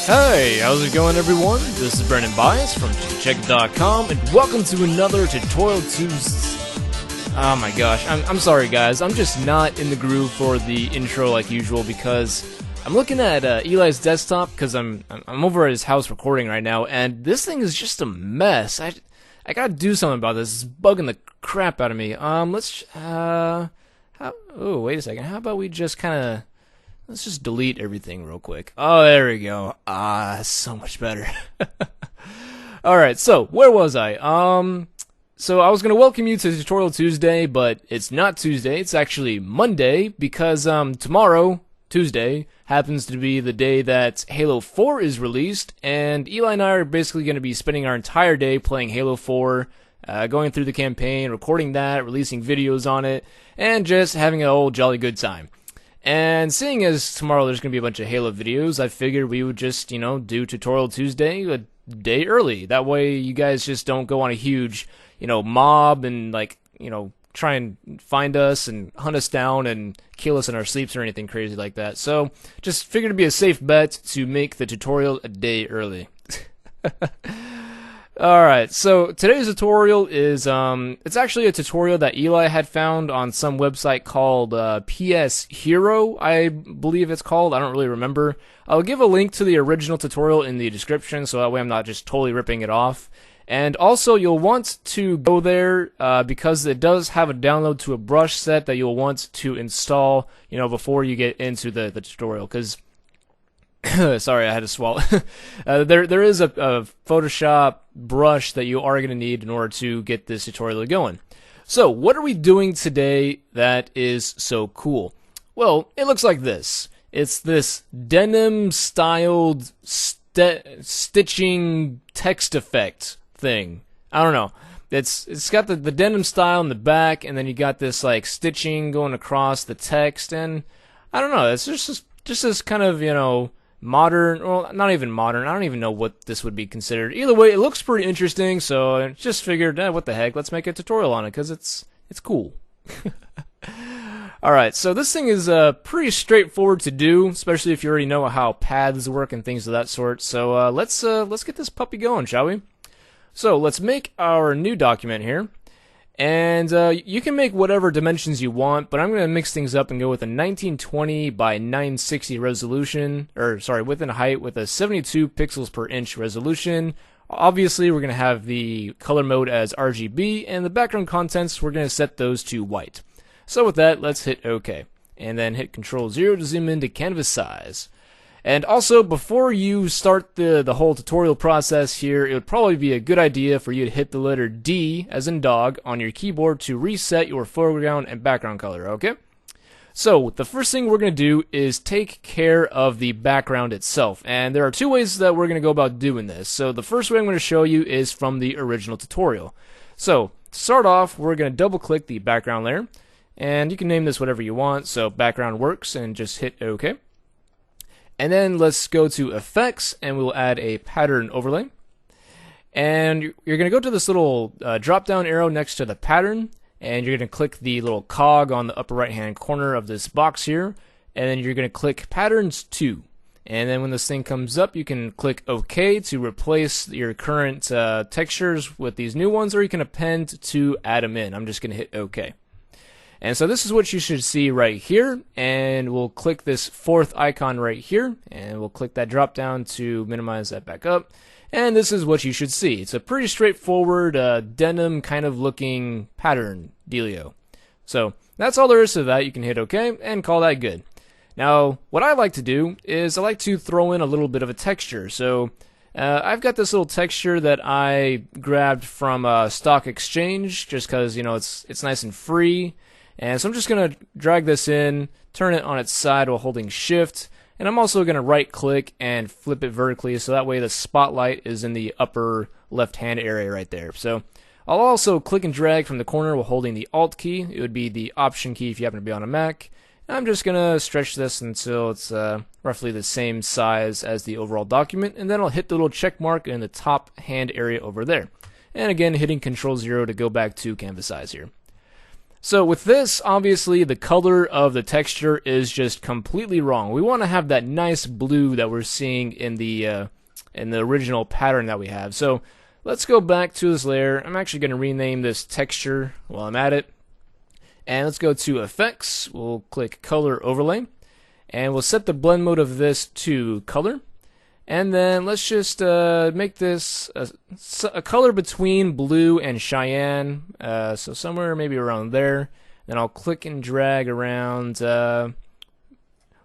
Hey, how's it going, everyone? This is Brendan Bias from check.com, and welcome to another tutorial Tuesday. Oh my gosh, I'm sorry guys, I'm just not in the groove for the intro like usual because I'm looking at Eli's desktop because I'm over at his house recording right now, and this thing is just a mess. I gotta do something about this. It's bugging the crap out of me. Oh, wait a second. How about we just let's just delete everything real quick. Oh, there we go. That's so much better. Alright, so, where was I? So I was going to welcome you to Tutorial Tuesday, but it's not Tuesday. It's actually Monday, because, tomorrow, Tuesday, happens to be the day that Halo 4 is released, and Eli and I are basically going to be spending our entire day playing Halo 4, going through the campaign, recording that, releasing videos on it, and just having an old jolly good time. And seeing as tomorrow there's going to be a bunch of Halo videos, I figured we would just, do Tutorial Tuesday a day early. That way you guys just don't go on a huge, mob and, try and find us and hunt us down and kill us in our sleeps or anything crazy like that. So, just figured it'd be a safe bet to make the tutorial a day early. Alright, so today's tutorial is, it's actually a tutorial that Eli had found on some website called PS Hero, I believe it's called. I don't really remember. I'll give a link to the original tutorial in the description, so that way I'm not just totally ripping it off. And also, you'll want to go there, because it does have a download to a brush set that you'll want to install, before you get into the tutorial, because sorry, I had to swallow. There is a Photoshop brush that you are going to need in order to get this tutorial going. So, what are we doing today that is so cool? Well, it looks like this. It's this denim-styled stitching text effect thing. I don't know. It's got the denim style in the back, and then you got this stitching going across the text, and I don't know. It's just this kind of modern, well, not even modern. I don't even know what this would be considered. Either way, it looks pretty interesting, so I just figured, what the heck, let's make a tutorial on it, because it's cool. Alright, so this thing is pretty straightforward to do, especially if you already know how paths work and things of that sort. So let's get this puppy going, shall we? So let's make our new document here. And you can make whatever dimensions you want, but I'm going to mix things up and go with a 1920 by 960 resolution, width and height with a 72 pixels per inch resolution. Obviously, we're going to have the color mode as RGB, and the background contents, we're going to set those to white. So with that, let's hit OK, and then hit Ctrl-0 to zoom into canvas size. And also, before you start the whole tutorial process here, it would probably be a good idea for you to hit the letter D, as in dog, on your keyboard to reset your foreground and background color, okay? So, the first thing we're going to do is take care of the background itself. And there are two ways that we're going to go about doing this. So, the first way I'm going to show you is from the original tutorial. So, to start off, we're going to double-click the background layer. And you can name this whatever you want, so background works, and just hit OK. And then let's go to Effects, and we'll add a pattern overlay. And you're going to go to this little drop-down arrow next to the pattern, and you're going to click the little cog on the upper right-hand corner of this box here, and then you're going to click Patterns 2. And then when this thing comes up, you can click OK to replace your current textures with these new ones, or you can append to add them in. I'm just going to hit OK. And so this is what you should see right here, and we'll click this fourth icon right here, and we'll click that drop down to minimize that back up, and this is what you should see. It's a pretty straightforward denim kind of looking pattern dealio. So that's all there is to that. You can hit OK and call that good. Now what I like to do is I like to throw in a little bit of a texture. So I've got this little texture that I grabbed from Stock Exchange just because it's nice and free. And so I'm just going to drag this in, turn it on its side while holding Shift, and I'm also going to right click and flip it vertically so that way the spotlight is in the upper left hand area right there. So I'll also click and drag from the corner while holding the Alt key. It would be the Option key if you happen to be on a Mac. And I'm just going to stretch this until it's roughly the same size as the overall document, and then I'll hit the little check mark in the top hand area over there. And again, hitting Ctrl-0 to go back to canvas size here. So with this, obviously the color of the texture is just completely wrong. We want to have that nice blue that we're seeing in the original pattern that we have. So let's go back to this layer. I'm actually going to rename this texture while I'm at it. And let's go to Effects. We'll click Color Overlay. And we'll set the blend mode of this to color. And then let's just make this a color between blue and cyan. So somewhere maybe around there. Then I'll click and drag around where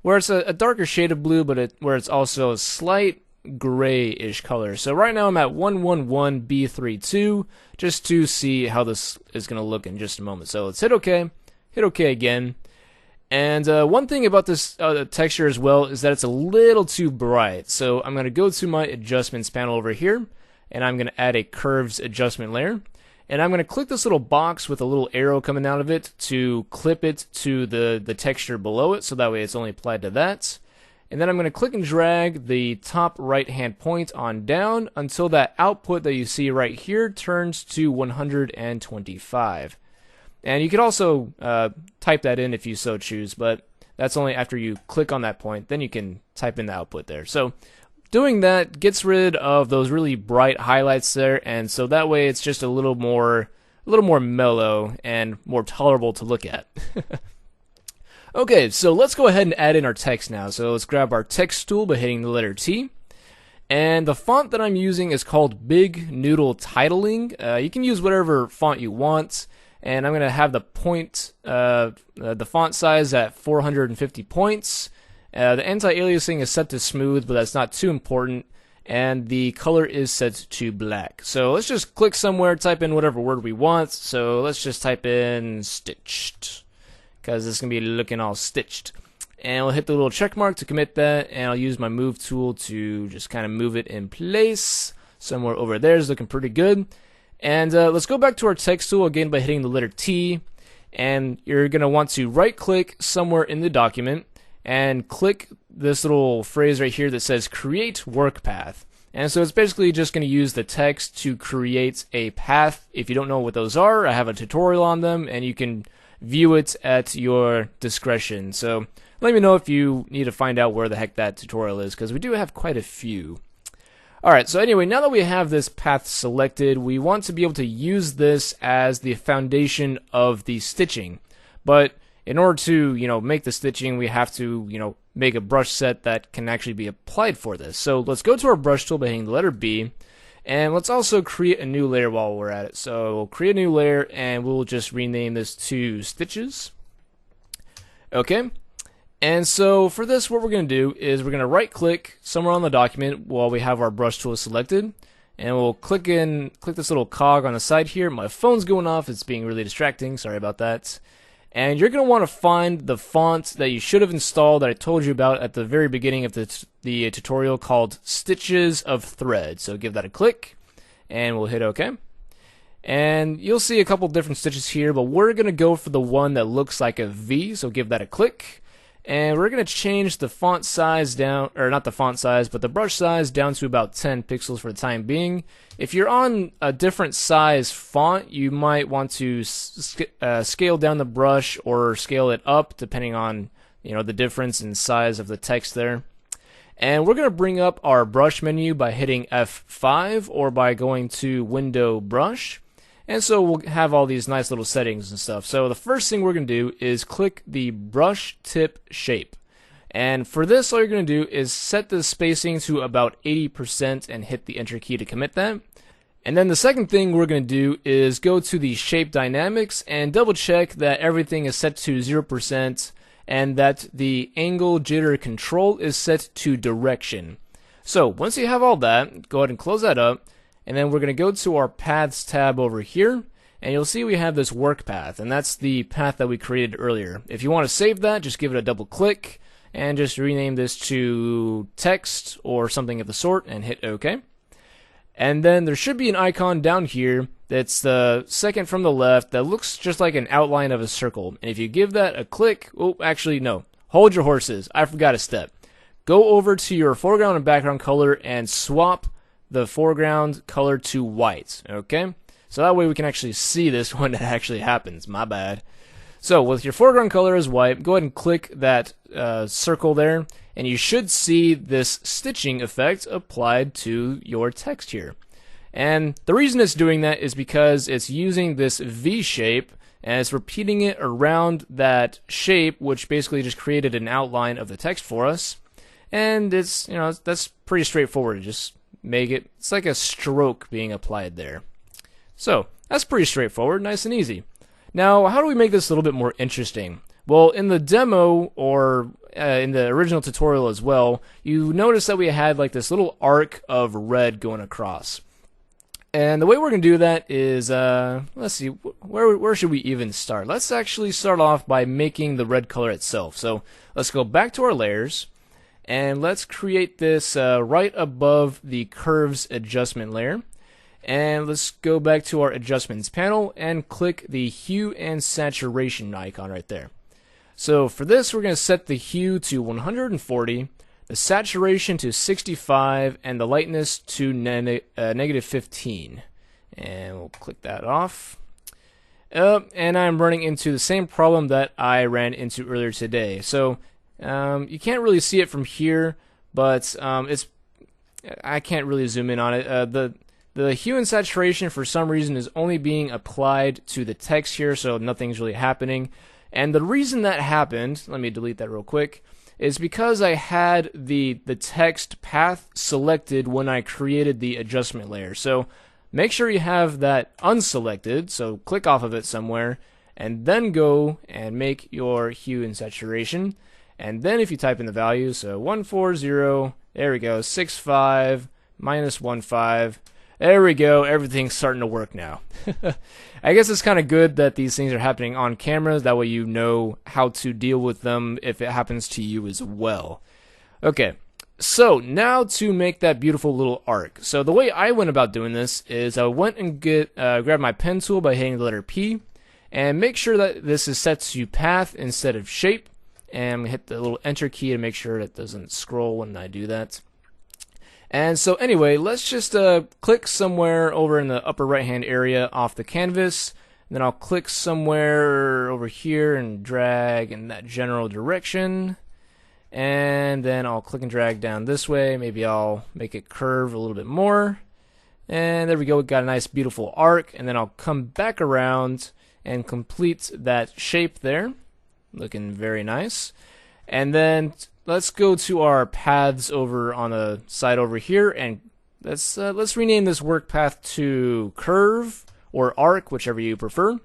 it's a darker shade of blue, but where it's also a slight grayish color. So right now I'm at 111B32 just to see how this is going to look in just a moment. So let's hit OK again. And one thing about this texture as well is that it's a little too bright. So I'm going to go to my adjustments panel over here, and I'm going to add a curves adjustment layer. And I'm going to click this little box with a little arrow coming out of it to clip it to the texture below it, so that way it's only applied to that. And then I'm going to click and drag the top right hand point on down until that output that you see right here turns to 125. And you could also type that in if you so choose, but that's only after you click on that point. Then you can type in the output there. So doing that gets rid of those really bright highlights there, and so that way it's just a little more mellow and more tolerable to look at. Okay, so let's go ahead and add in our text now. So let's grab our text tool by hitting the letter T. And the font that I'm using is called Big Noodle Titling. You can use whatever font you want. And I'm going to have the font size at 450 points. The anti-aliasing is set to smooth, but that's not too important. And the color is set to black. So let's just click somewhere, type in whatever word we want. So let's just type in stitched, because it's going to be looking all stitched. And we'll hit the little check mark to commit that, and I'll use my move tool to just kind of move it in place. Somewhere over there is looking pretty good. And let's go back to our text tool again by hitting the letter T, and you're going to want to right click somewhere in the document and click this little phrase right here that says create work path. And so it's basically just going to use the text to create a path. If you don't know what those are, I have a tutorial on them, and you can view it at your discretion. So let me know if you need to find out where the heck that tutorial is, because we do have quite a few. Alright, so anyway, now that we have this path selected, we want to be able to use this as the foundation of the stitching. But in order to, make the stitching, we have to, make a brush set that can actually be applied for this. So let's go to our brush tool by hitting the letter B, and let's also create a new layer while we're at it. So we'll create a new layer, and we'll just rename this to Stitches. Okay. And so for this, what we're going to do is we're going to right click somewhere on the document while we have our brush tool selected, and we'll click this little cog on the side here. My phone's going off, it's being really distracting, sorry about that. And you're going to want to find the font that you should have installed that I told you about at the very beginning of the tutorial, called Stitches of Thread. So give that a click, and we'll hit OK. And you'll see a couple different stitches here, but we're going to go for the one that looks like a V, so give that a click. And we're going to change the font size down, or not the font size, but the brush size down to about 10 pixels for the time being. If you're on a different size font, you might want to scale down the brush or scale it up, depending on the difference in size of the text there. And we're going to bring up our brush menu by hitting F5 or by going to Window Brush. And so we'll have all these nice little settings and stuff. So the first thing we're going to do is click the brush tip shape. And for this, all you're going to do is set the spacing to about 80% and hit the enter key to commit that. And then the second thing we're going to do is go to the shape dynamics and double check that everything is set to 0% and that the angle jitter control is set to direction. So once you have all that, go ahead and close that up. And then we're going to go to our Paths tab over here, and you'll see we have this work path, and that's the path that we created earlier. If you want to save that, just give it a double click, and just rename this to text or something of the sort, and hit OK. And then there should be an icon down here that's the second from the left that looks just like an outline of a circle. And if you give that a click, oh, actually, no. Hold your horses. I forgot a step. Go over to your foreground and background color and swap the foreground color to white, okay? So that way we can actually see this when it actually happens. My bad. So with your foreground color as white, go ahead and click that circle there, and you should see this stitching effect applied to your text here. And the reason it's doing that is because it's using this V shape and it's repeating it around that shape, which basically just created an outline of the text for us. And it's, that's pretty straightforward. Just make it, it's like a stroke being applied there. So that's pretty straightforward, nice and easy. Now, how do we make this a little bit more interesting? Well, in the demo, or in the original tutorial as well, you notice that we had like this little arc of red going across. And the way we're going to do that is, let's see, where should we even start? Let's actually start off by making the red color itself. So let's go back to our layers, and let's create this right above the curves adjustment layer. And let's go back to our adjustments panel and click the hue and saturation icon right there. So for this, we're going to set the hue to 140, the saturation to 65, and the lightness to negative 15. And we'll click that off. And I'm running into the same problem that I ran into earlier today. So you can't really see it from here, but I can't really zoom in on it. The hue and saturation for some reason is only being applied to the text here, so nothing's really happening. And the reason that happened, let me delete that real quick, is because I had the text path selected when I created the adjustment layer. So make sure you have that unselected, so click off of it somewhere, and then go and make your hue and saturation. And then if you type in the values, so 140, there we go, 65, minus 15, there we go, everything's starting to work now. I guess it's kind of good that these things are happening on camera, that way you know how to deal with them if it happens to you as well. Okay, so now to make that beautiful little arc. So the way I went about doing this is I went and grabbed my pen tool by hitting the letter P, and make sure that this is set to path instead of shape, and hit the little enter key to make sure it doesn't scroll when I do that. And so anyway, let's just click somewhere over in the upper right hand area off the canvas, and then I'll click somewhere over here and drag in that general direction, and then I'll click and drag down this way. Maybe I'll make it curve a little bit more, and there we go, we got a nice beautiful arc. And then I'll come back around and complete that shape there, looking very nice. And then let's go to our paths over on the side over here, and let's rename this work path to curve or arc, whichever you prefer. And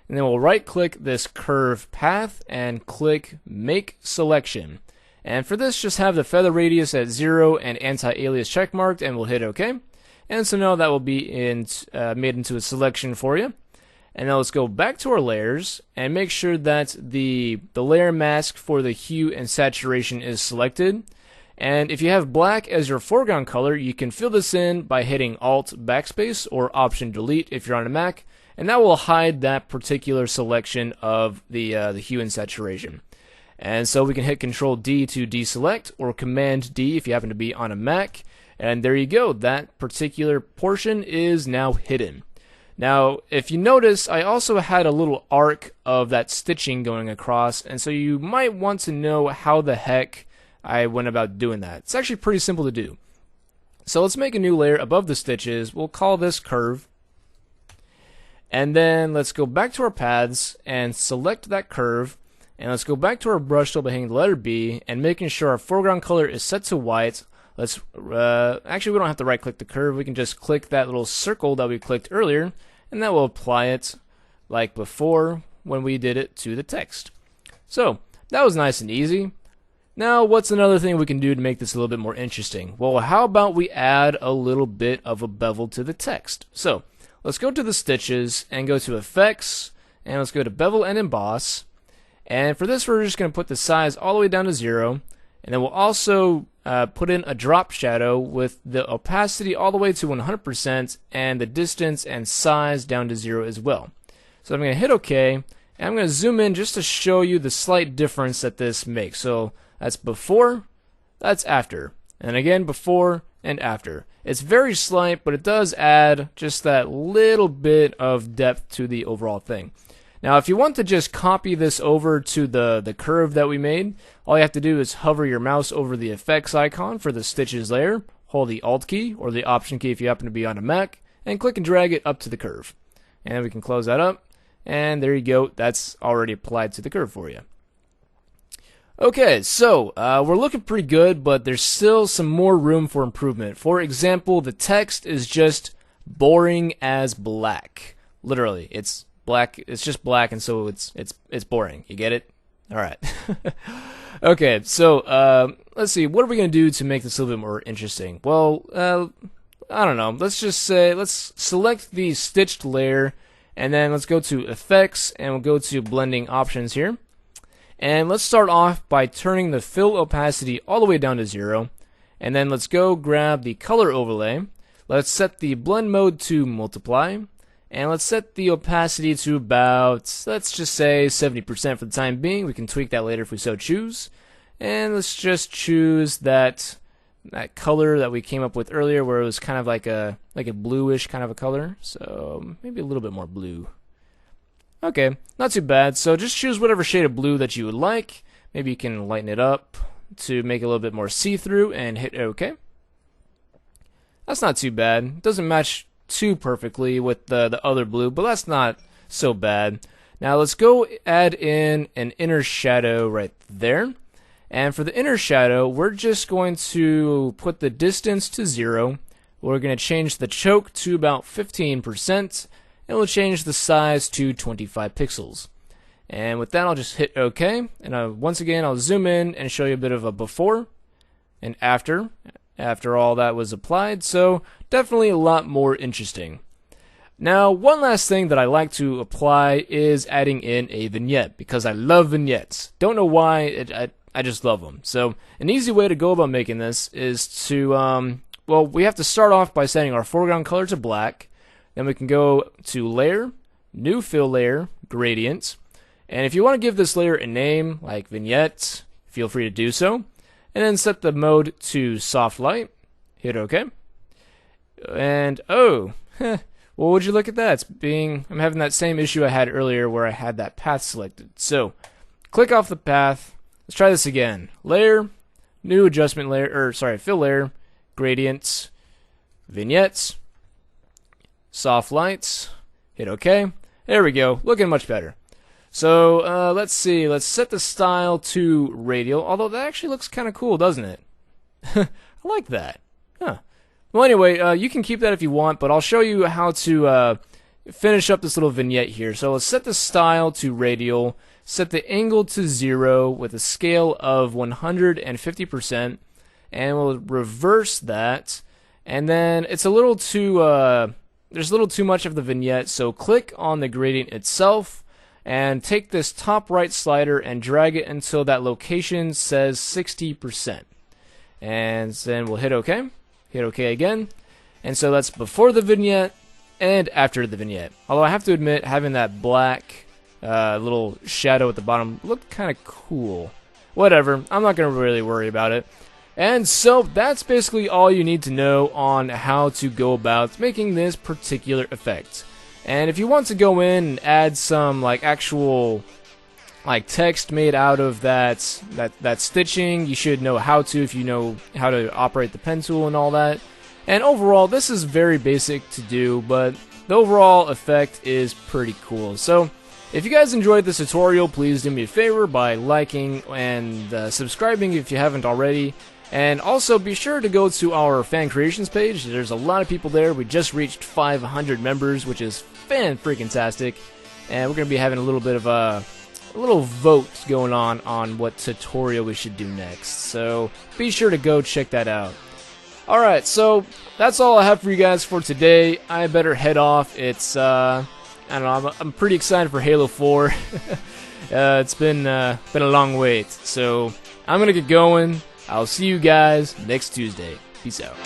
then we'll right click this curve path and click make selection. And for this, just have the feather radius at 0 and anti-alias checkmarked, and we'll hit OK. And so now that will be made into a selection for you. And now let's go back to our layers and make sure that the layer mask for the hue and saturation is selected. And if you have black as your foreground color, you can fill this in by hitting Alt Backspace or Option Delete if you're on a Mac, and that will hide that particular selection of the hue and saturation. And so we can hit Control D to deselect, or Command D if you happen to be on a Mac, and there you go, that particular portion is now hidden. Now, if you notice, I also had a little arc of that stitching going across, and so you might want to know how the heck I went about doing that. It's actually pretty simple to do. So let's make a new layer above the stitches. We'll call this curve. And then let's go back to our paths and select that curve. And let's go back to our brush tool by hitting the letter B and making sure our foreground color is set to white. Let's actually, we don't have to right click the curve. We can just click that little circle that we clicked earlier, and that will apply it like before when we did it to the text. So that was nice and easy. Now, what's another thing we can do to make this a little bit more interesting? Well, how about we add a little bit of a bevel to the text? So let's go to the stitches and go to Effects, and let's go to Bevel and Emboss. And for this, we're just going to put the size all the way down to 0, and then we'll also put in a drop shadow with the opacity all the way to 100% and the distance and size down to 0 as well. So I'm going to hit OK, and I'm going to zoom in just to show you the slight difference that this makes. So that's before, that's after, and again before and after. It's very slight, but it does add just that little bit of depth to the overall thing. Now, if you want to just copy this over to the curve that we made, all you have to do is hover your mouse over the effects icon for the stitches layer, hold the Alt key or the Option key if you happen to be on a Mac, and click and drag it up to the curve. And we can close that up, and there you go. That's already applied to the curve for you. Okay, so we're looking pretty good, but there's still some more room for improvement. For example, the text is just boring as black. Literally, it's black. It's just black, and so it's boring. You get it? All right. Okay, so let's see. What are we gonna do to make this a little bit more interesting? Well, I don't know. Let's just say let's select the stitched layer, and then let's go to Effects, and we'll go to Blending Options here. And let's start off by turning the fill opacity all the way down to 0. And then let's go grab the color overlay. Let's set the blend mode to multiply. And let's set the opacity to about, let's just say 70% for the time being. We can tweak that later if we so choose. And let's just choose that color that we came up with earlier, where it was kind of like a bluish kind of a color. So maybe a little bit more blue. Okay, not too bad. So just choose whatever shade of blue that you would like. Maybe you can lighten it up to make it a little bit more see-through and hit OK. That's not too bad. It doesn't match too perfectly with the other blue, but that's not so bad. Now let's go add in an inner shadow right there. And for the inner shadow, we're just going to put the distance to 0. We're going to change the choke to about 15%. And we'll change the size to 25 pixels. And with that, I'll just hit OK. And once again, I'll zoom in and show you a bit of a before and after all that was applied. So definitely a lot more interesting. Now, one last thing that I like to apply is adding in a vignette, because I love vignettes. Don't know why, I just love them. So an easy way to go about making this is to, well, we have to start off by setting our foreground color to black. Then we can go to Layer, New Fill Layer, Gradient. And if you want to give this layer a name, like Vignette, feel free to do so. And then set the mode to Soft Light. Hit OK. And, oh, well, would you look at that? I'm having that same issue I had earlier where I had that path selected. So, click off the path. Let's try this again. Layer, New Adjustment Layer, Fill Layer, Gradients, Vignettes. Soft lights, hit OK. There we go, looking much better. So let's see, let's set the style to radial, although that actually looks kind of cool, doesn't it? I like that. Huh. Well, anyway, you can keep that if you want, but I'll show you how to finish up this little vignette here. So let's set the style to radial, set the angle to 0 with a scale of 150%, and we'll reverse that. And then it's a little too there's a little too much of the vignette, so click on the gradient itself and take this top right slider and drag it until that location says 60%. And then we'll hit OK. Hit OK again. And so that's before the vignette and after the vignette. Although I have to admit, having that black little shadow at the bottom looked kind of cool. Whatever, I'm not going to really worry about it. And so that's basically all you need to know on how to go about making this particular effect. And if you want to go in and add some actual text made out of that stitching, you should know how to if you know how to operate the pen tool and all that. And overall, this is very basic to do, but the overall effect is pretty cool. So if you guys enjoyed this tutorial, please do me a favor by liking and subscribing if you haven't already. And also be sure to go to our fan creations page. There's a lot of people there. We just reached 500 members, which is fan-freaking-tastic. And we're going to be having a little bit of a little vote going on what tutorial we should do next. So be sure to go check that out. Alright, so that's all I have for you guys for today. I better head off. It's, I don't know, I'm pretty excited for Halo 4. It's been a long wait. So I'm going to get going. I'll see you guys next Tuesday. Peace out.